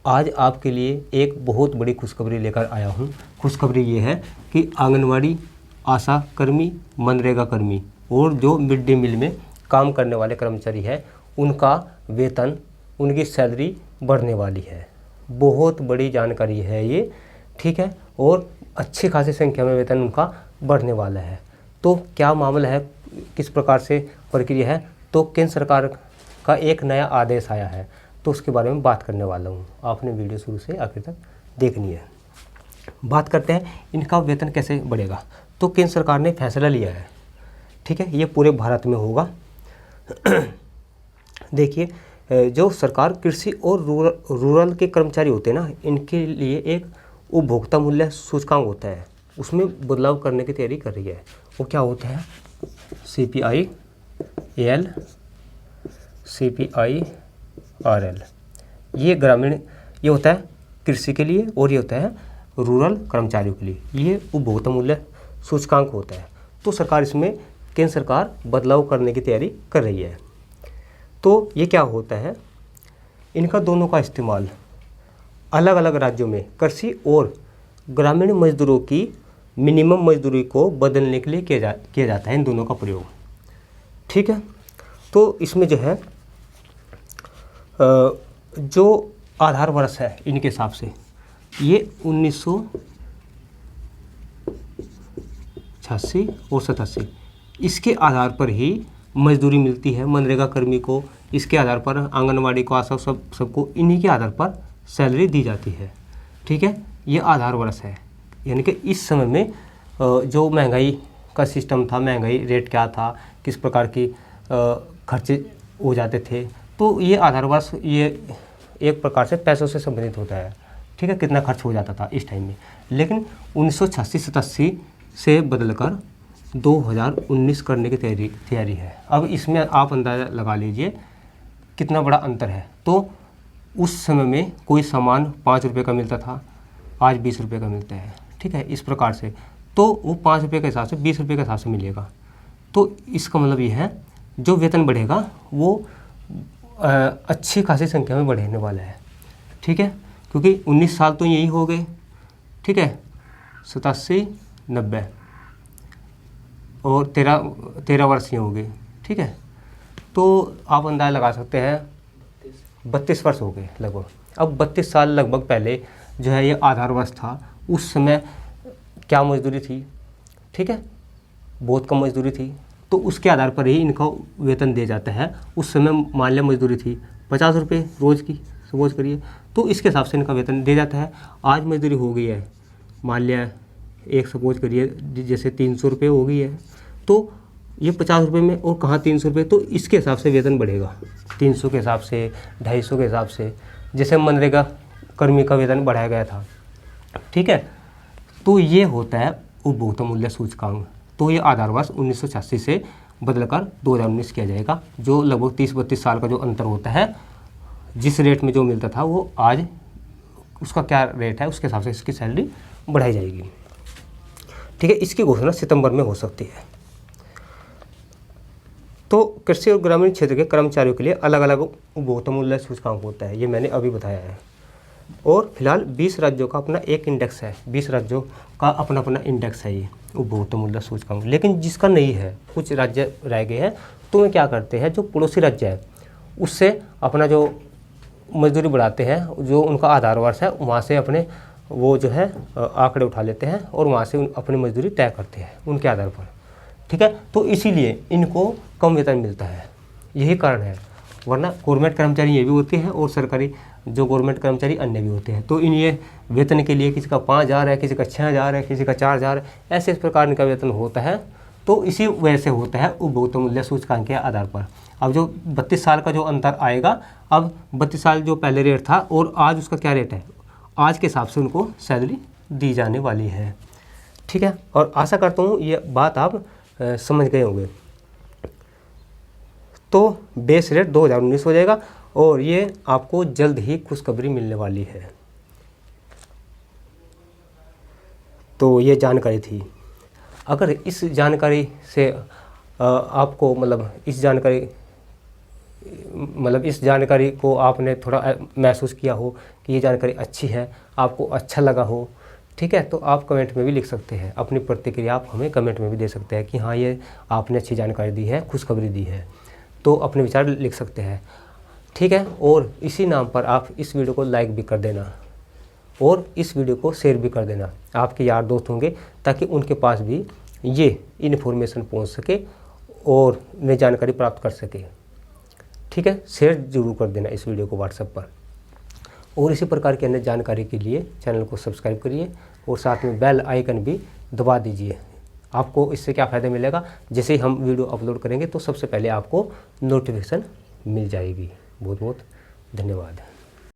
आज आपके लिए एक बहुत बड़ी खुशखबरी लेकर आया हूँ। खुशखबरी ये है कि आंगनवाड़ी, आशा कर्मी, मनरेगा कर्मी और जो मिड डे मील में काम करने वाले कर्मचारी हैं, उनका वेतन, उनकी सैलरी बढ़ने वाली है। बहुत बड़ी जानकारी है ये, ठीक है, और अच्छी खासी संख्या में वेतन उनका बढ़ने वाला है। तो क्या मामला है, किस प्रकार से प्रक्रिया है, तो केंद्र सरकार का एक नया आदेश आया है, तो उसके बारे में बात करने वाला हूँ। आपने वीडियो शुरू से आखिर तक देखनी है। बात करते हैं इनका वेतन कैसे बढ़ेगा। तो केंद्र सरकार ने फैसला लिया है, ठीक है, ये पूरे भारत में होगा। देखिए, जो सरकार कृषि और रूरल के कर्मचारी होते हैं ना, इनके लिए एक उपभोक्ता मूल्य सूचकांक होता है, उसमें बदलाव करने की तैयारी कर रही है। वो क्या होता है? CPI-AL, CPI-RL। ये ग्रामीण, ये होता है कृषि के लिए, और ये होता है रूरल कर्मचारियों के लिए। ये उपभोक्ता मूल्य सूचकांक होता है। तो सरकार इसमें, केंद्र सरकार बदलाव करने की तैयारी कर रही है। तो ये क्या होता है, इनका दोनों का इस्तेमाल अलग अलग राज्यों में कृषि और ग्रामीण मजदूरों की मिनिमम मजदूरी को बदलने के लिए किया जाता है, इन दोनों का प्रयोग, ठीक है। तो इसमें जो है जो आधार वर्ष है इनके हिसाब से ये 1986 और 87, इसके आधार पर ही मजदूरी मिलती है मनरेगा कर्मी को। इसके आधार पर आंगनवाड़ी को, आशा, सबको इन्हीं के आधार पर सैलरी दी जाती है, ठीक है। ये आधार वर्ष है, यानी कि इस समय में जो महंगाई का सिस्टम था, महंगाई रेट क्या था, किस प्रकार की खर्चे हो जाते थे, तो ये आधार वर्ष ये एक प्रकार से पैसों से संबंधित होता है, ठीक है, कितना खर्च हो जाता था इस टाइम में। लेकिन 1986-87 से बदलकर 2019 करने की तैयारी है। अब इसमें आप अंदाज़ा लगा लीजिए कितना बड़ा अंतर है। तो उस समय में कोई सामान 5 रुपये का मिलता था, आज 20 रुपये का मिलता है, ठीक है, इस प्रकार से। तो वो 5 रुपये के हिसाब से 20 रुपये के हिसाब से मिलेगा। तो इसका मतलब ये है, जो वेतन बढ़ेगा वो अच्छी खासी संख्या में बढ़ने वाला है, ठीक है, क्योंकि 19 साल तो यही हो गए, ठीक है, 87, 90 और 13 वर्ष ये हो गए, ठीक है। तो आप अंदाज़ा लगा सकते हैं 32 वर्ष हो गए लगभग। अब 32 साल लगभग पहले जो है ये आधार वर्ष था। उस समय क्या मजदूरी थी, ठीक है, बहुत कम मजदूरी थी। तो उसके आधार पर ही इनका वेतन दिया जाता है। उस समय मान लिया मजदूरी थी 50 रुपये रोज़ की, सपोज करिए, तो इसके हिसाब से इनका वेतन दिया जाता है। आज मजदूरी हो गई है, मान लिया एक सपोज करिए जैसे 300 रुपये हो गई है, तो ये 50 रुपये में और कहाँ 300 रुपये, तो इसके हिसाब से वेतन बढ़ेगा, 300 के हिसाब से, 250 के हिसाब से, जैसे मनरेगा कर्मी का वेतन बढ़ाया गया था, ठीक है। तो ये होता है उपभोक्ता मूल्य सूचकांक। तो ये आधार वर्ष 1986 से बदलकर 2019 किया जाएगा। जो लगभग 30-32 साल का जो अंतर होता है, जिस रेट में जो मिलता था वो आज उसका क्या रेट है, उसके हिसाब से इसकी सैलरी बढ़ाई जाएगी, ठीक है। इसकी घोषणा सितंबर में हो सकती है। तो कृषि और ग्रामीण क्षेत्र के कर्मचारियों के लिए अलग अलग उपभोक्ता मूल्य सूचकांक होता है, ये मैंने अभी बताया है। और फिलहाल 20 राज्यों का अपना एक इंडेक्स है, 20 राज्यों का अपना अपना इंडेक्स है ये उपभोक्ता मूल्य सूचकांक। लेकिन जिसका नहीं है, कुछ राज्य रह गए हैं, तो वे क्या करते हैं, जो पड़ोसी राज्य है उससे अपना जो मजदूरी बढ़ाते हैं, जो उनका आधार वर्ष है, वहाँ से अपने वो जो है आंकड़े उठा लेते हैं और वहाँ से अपनी मजदूरी तय करते हैं उनके आधार पर, ठीक है। तो इसीलिए इनको कम वेतन मिलता है, यही कारण है। वरना गवर्नमेंट कर्मचारी ये भी होते हैं और सरकारी जो गवर्नमेंट कर्मचारी अन्य भी होते हैं। तो इन ये वेतन के लिए किसी का 5,000 है, किसी का 6,000 है, किसी का 4,000 है, ऐसे इस प्रकार इनका वेतन होता है। तो इसी वजह से होता है उपभोक्ता मूल्य सूचकांक के आधार पर। अब जो 32 साल का जो अंतर आएगा, अब 32 साल जो पहले रेट था और आज उसका क्या रेट है, आज के हिसाब से उनको सैलरी दी जाने वाली है, ठीक है। और आशा करता हूँ ये बात आप समझ गए होंगे। तो बेस रेट 2019 हो जाएगा और ये आपको जल्द ही खुशखबरी मिलने वाली है। तो ये जानकारी थी। अगर इस जानकारी से आपको मतलब इस जानकारी मतलब इस जानकारी को आपने थोड़ा महसूस किया हो कि ये जानकारी अच्छी है, आपको अच्छा लगा हो, ठीक है, तो आप कमेंट में भी लिख सकते हैं। अपनी प्रतिक्रिया आप हमें कमेंट में भी दे सकते हैं कि हाँ ये आपने अच्छी जानकारी दी है, खुशखबरी दी है, तो अपने विचार लिख सकते हैं, ठीक है। और इसी नाम पर आप इस वीडियो को लाइक भी कर देना और इस वीडियो को शेयर भी कर देना। आपके यार दोस्त होंगे ताकि उनके पास भी ये इन्फॉर्मेशन पहुंच सके और नई जानकारी प्राप्त कर सके, ठीक है। शेयर जरूर कर देना इस वीडियो को व्हाट्सएप पर। और इसी प्रकार की अन्य जानकारी के लिए चैनल को सब्सक्राइब करिए और साथ में बेल आइकन भी दबा दीजिए। आपको इससे क्या फ़ायदा मिलेगा, जैसे ही हम वीडियो अपलोड करेंगे तो सबसे पहले आपको नोटिफिकेशन मिल जाएगी। बहुत बहुत धन्यवाद।